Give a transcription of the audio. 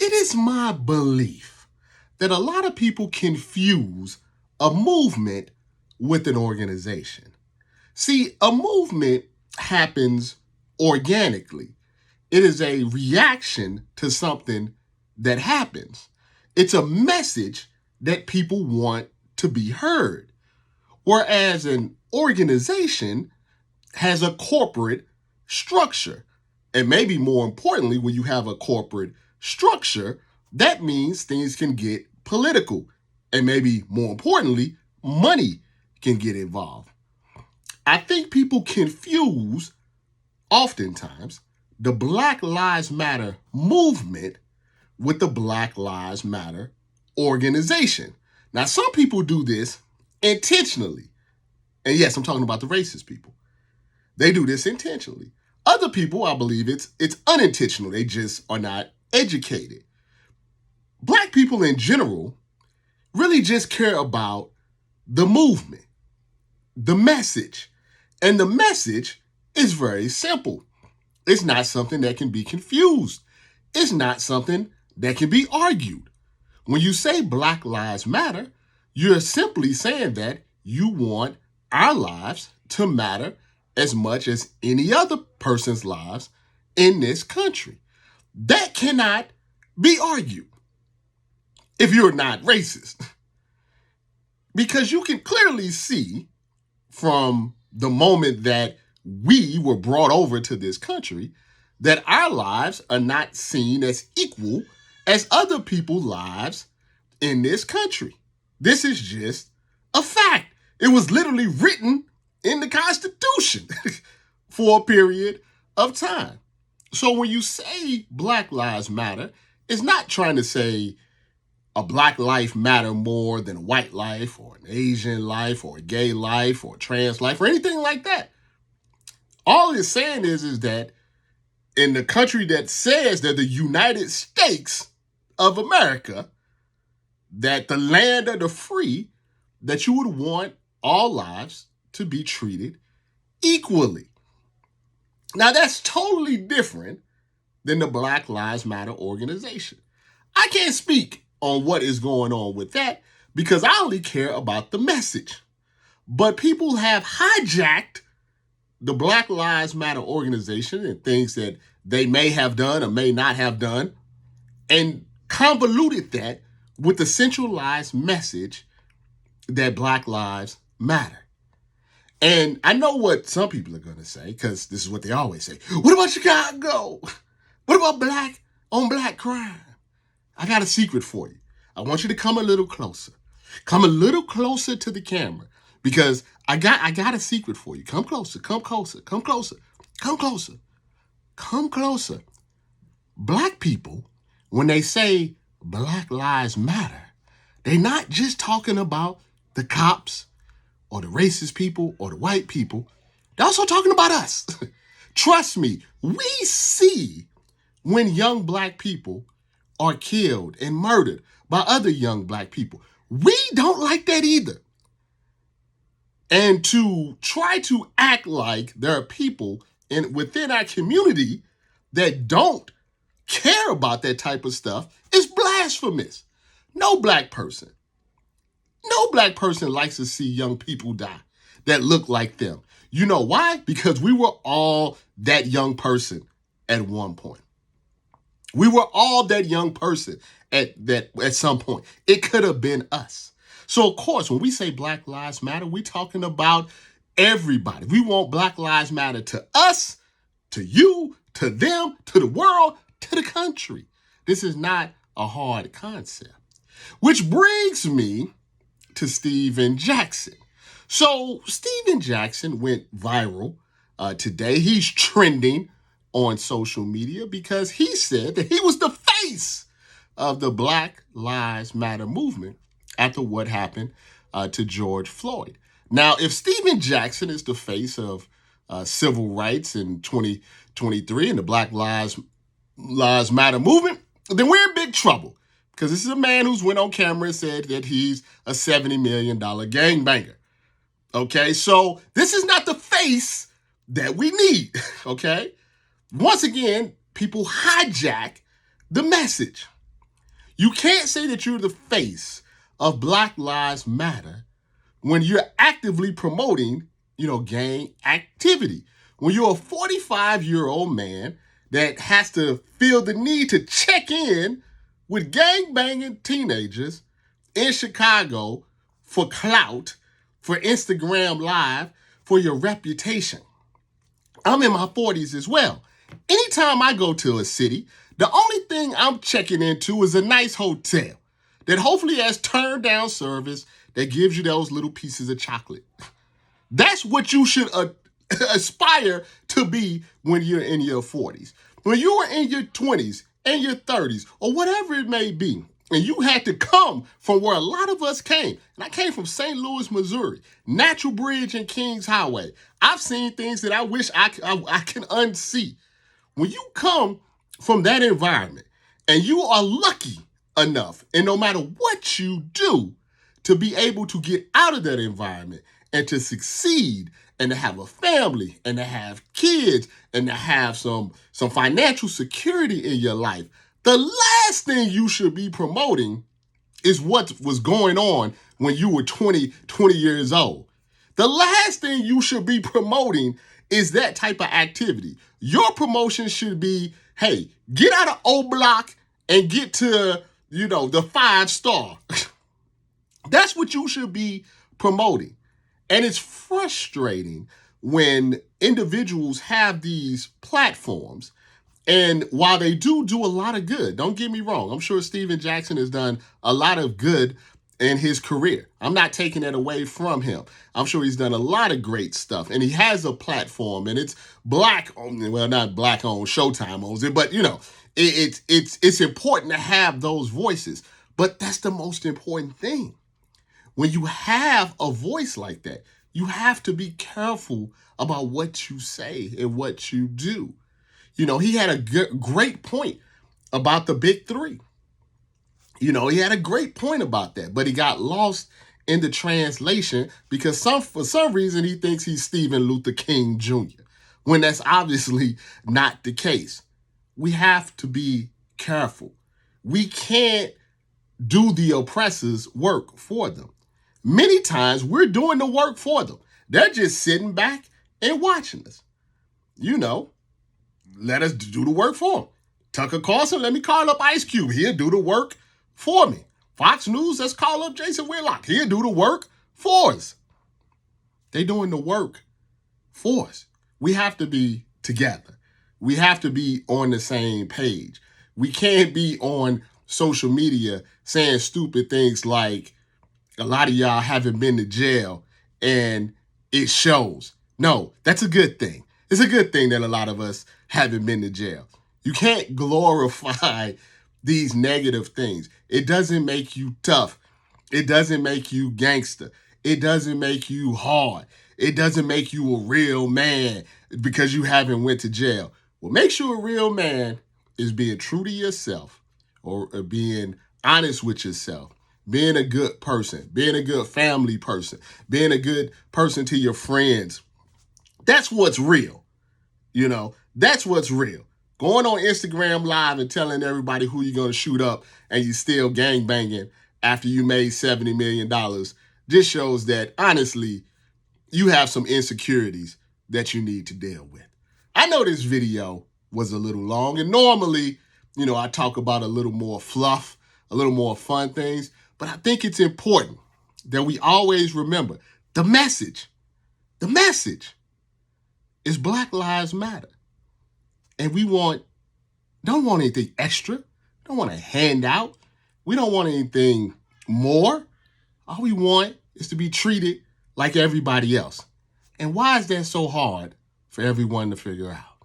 It is my belief that a lot of people confuse a movement with an organization. See, a movement happens organically. It is a reaction to something that happens. It's a message that people want to be heard. Whereas an organization has a corporate structure. And maybe more importantly, when you have a corporate structure, that means things can get political. And maybe more importantly, money can get involved. I think people confuse, oftentimes, the Black Lives Matter movement with the Black Lives Matter organization. Now, some people do this intentionally. And yes, I'm talking about the racist people. They do this intentionally. Other people, I believe it's unintentional. They just are not educated. Black people in general really just care about the movement, the message. And the message is very simple. It's not something that can be confused. It's not something that can be argued. When you say Black Lives Matter, you're simply saying that you want our lives to matter as much as any other person's lives in this country. That cannot be argued if you're not racist. Because you can clearly see from the moment that we were brought over to this country that our lives are not seen as equal as other people's lives in this country. This is just a fact. It was literally written in the Constitution for a period of time. So when you say Black Lives Matter, it's not trying to say a black life matter more than a white life or an Asian life or a gay life or a trans life or anything like that. All it's saying is that in the country that says that the United States of America, that the land of the free, that you would want all lives to be treated equally. Now, that's totally different than the Black Lives Matter organization. I can't speak on what is going on with that because I only care about the message. But people have hijacked the Black Lives Matter organization and things that they may have done or may not have done and convoluted that with the centralized message that Black Lives Matter. And I know what some people are going to say, because this is what they always say. What about Chicago? What about black on black crime? I got a secret for you. I want you to come a little closer. Come a little closer to the camera, because I got a secret for you. Come closer, come closer, come closer, come closer, come closer. Black people, when they say Black Lives Matter, they're not just talking about the cops or the racist people or the white people. They're also talking about us. Trust me, we see when young black people are killed and murdered by other young black people. We don't like that either. And to try to act like there are people within our community that don't care about that type of stuff is blasphemous. No black person likes to see young people die that look like them. You know why? Because we were all that young person at one point. We were all that young person at some point. It could have been us. So, of course, when we say Black Lives Matter, we're talking about everybody. We want Black Lives Matter to us, to you, to them, to the world, to the country. This is not a hard concept. Which brings me to Steven Jackson. So Steven Jackson went viral today. He's trending on social media because he said that he was the face of the Black Lives Matter movement after what happened to George Floyd. Now, if Steven Jackson is the face of civil rights in 2023 and the Black Lives Matter movement, then we're in big trouble. Because this is a man who's went on camera and said that he's a $70 million gangbanger. Okay, so this is not the face that we need, okay? Once again, people hijack the message. You can't say that you're the face of Black Lives Matter when you're actively promoting, gang activity. When you're a 45-year-old man that has to feel the need to check in with gang-banging teenagers in Chicago for clout, for Instagram Live, for your reputation. I'm in my 40s as well. Anytime I go to a city, the only thing I'm checking into is a nice hotel that hopefully has turned down service that gives you those little pieces of chocolate. That's what you should aspire to be when you're in your 40s. When you are in your 20s and your 30s or whatever it may be, and you had to come from where a lot of us came. And I came from St. Louis, Missouri, Natural Bridge and Kings Highway. I've seen things that I wish I can unsee. When you come from that environment and you are lucky enough, and no matter what you do, to be able to get out of that environment and to succeed and to have a family and to have kids and to have some financial security in your life, the last thing you should be promoting is what was going on when you were 20 years old. The last thing you should be promoting is that type of activity. Your promotion should be, hey, get out of O Block and get to, the 5-star. That's what you should be promoting. And it's frustrating when individuals have these platforms. And while they do a lot of good, don't get me wrong, I'm sure Steven Jackson has done a lot of good in his career. I'm not taking it away from him. I'm sure he's done a lot of great stuff. And he has a platform, and it's black owned, well, not black owned, Showtime owns it, but it's important to have those voices. But that's the most important thing. When you have a voice like that, you have to be careful about what you say and what you do. He had a great point about the big three. He had a great point about that, but he got lost in the translation because for some reason he thinks he's Stephen Luther King Jr., when that's obviously not the case. We have to be careful. We can't do the oppressors' work for them. Many times we're doing the work for them. They're just sitting back and watching us. Let us do the work for them. Tucker Carlson, let me call up Ice Cube. He'll do the work for me. Fox News, let's call up Jason Whitlock. He'll do the work for us. They're doing the work for us. We have to be together. We have to be on the same page. We can't be on social media saying stupid things like, a lot of y'all haven't been to jail and it shows. No, that's a good thing. It's a good thing that a lot of us haven't been to jail. You can't glorify these negative things. It doesn't make you tough. It doesn't make you gangster. It doesn't make you hard. It doesn't make you a real man because you haven't went to jail. What makes you a real man is being true to yourself or being honest with yourself, being a good person, being a good family person, being a good person to your friends. That's what's real. That's what's real. Going on Instagram Live and telling everybody who you're going to shoot up and you still gangbanging after you made $70 million just shows that, honestly, you have some insecurities that you need to deal with. I know this video was a little long, and normally, I talk about a little more fluff, a little more fun things, but I think it's important that we always remember the message. The message is Black Lives Matter. And we don't want anything extra. Don't want a handout. We don't want anything more. All we want is to be treated like everybody else. And why is that so hard for everyone to figure out?